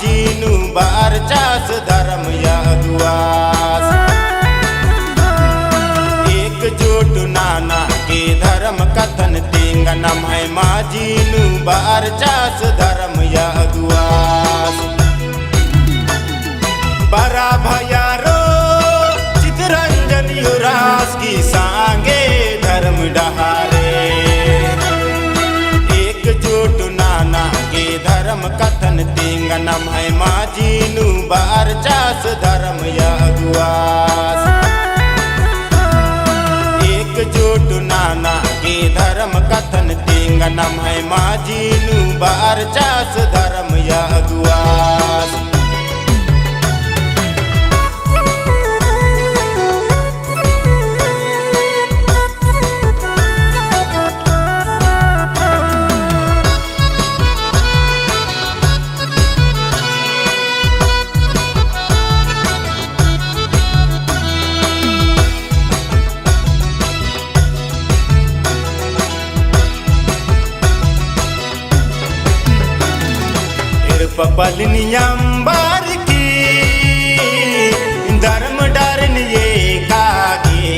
माजीनु बार चास धर्म यदुआस एकजुट नाना के धर्म कथन तेंगा नम है माजीनु बार चास धर्म यदुआस बरा भयारो चितरंजन युरास की सांगे धर्म डहारे एकजुट नाना के धर्म कथन तेंगा नम है माजीनु बार चास धर्म यदुआस एकजुट नाना के धर्म कथन तेंगा नम है माजीनु बार चास धर्म यदुआस पपलनियंबर की धर्म डरन ये कागे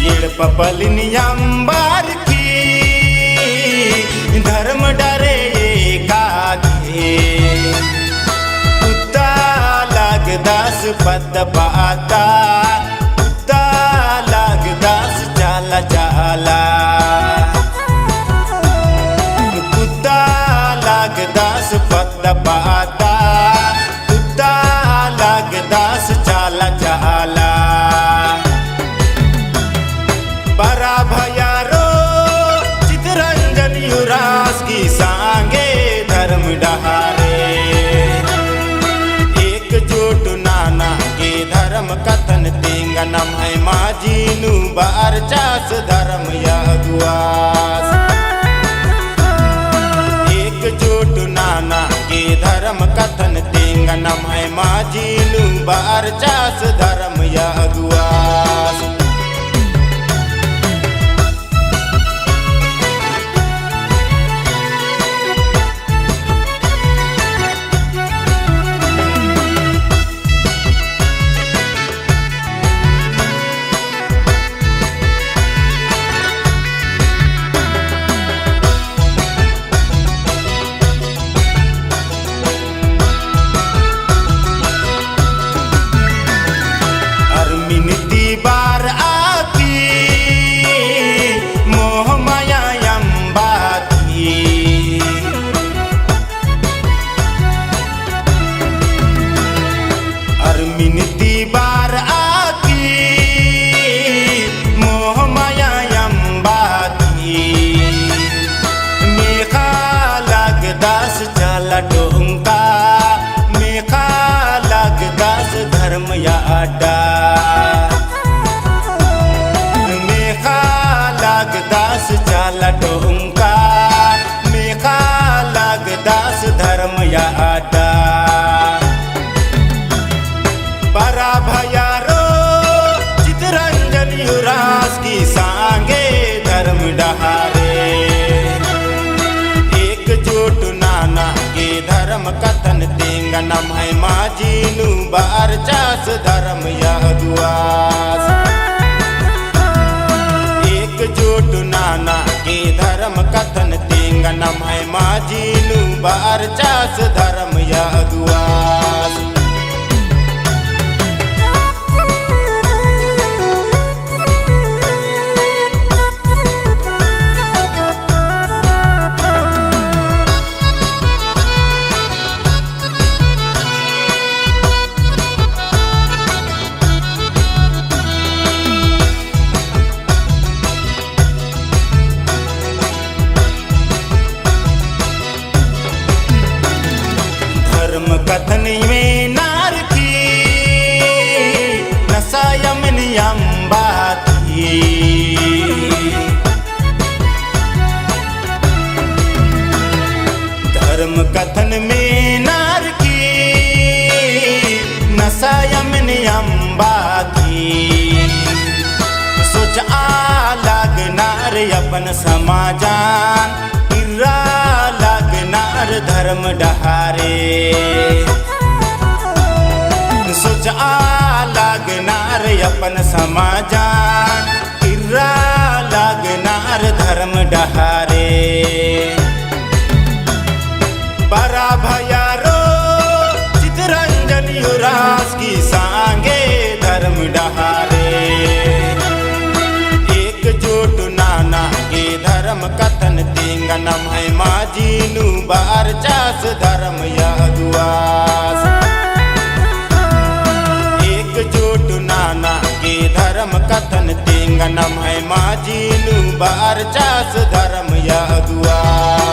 ये पपलनियंबर की धर्म डरे ये कागे कुत्ता लग 10 पद पाता कुत्ता लग 10 जाला जाला 10 पद पाता कुत्ता लग 10 चाला चाला बरा भयारो चितरंजन युरास की सांगे धर्म डहारे एकजुट नाना के धर्म कथन तेंगा नम है माजीनु बार चास धर्म यदुआस एकजुट नाना के धर्म कथन तेंगा नम है माजीनु बार चास धर्म यदुआस बार आती मोह माया अंबाती अरमिनती बार आती मोह माया अंबाती मेखा लग 10 चला डोंका मेखा लग 10 धर्म या अड्डा 10 चाला डोंका मेखा लग 10 धर्म या अड्डा बरा भयारो चितरंजन युरास की सांगे धर्म डहारे एकजुट नाना के धर्म कथन तेंगा नम है माजीनु बार चास धर्म यदुआस एकजुट नाना के धर्म कथन तेंगा नम है माजीनु बार चास धर्म यदुआस धर्म कथन में नार की नशा यमन अंबाती धर्म कथन में नार की नशा यमन अंबाती सोच आ लग नार अपन समाजा सोचा लागणार अपन समाजात किर्रा लागणार धर्म डहारे बरा भयारो चितरंजन युवराज की सांगे धर्म डहारे एकजुट नाना के धर्म कथन तिंगनम है माझीनु बार चास धर्म यदुआस एकजुट नाना के धर्म कथन तिंगनम है माझीनु बार चास धर्म यदुआस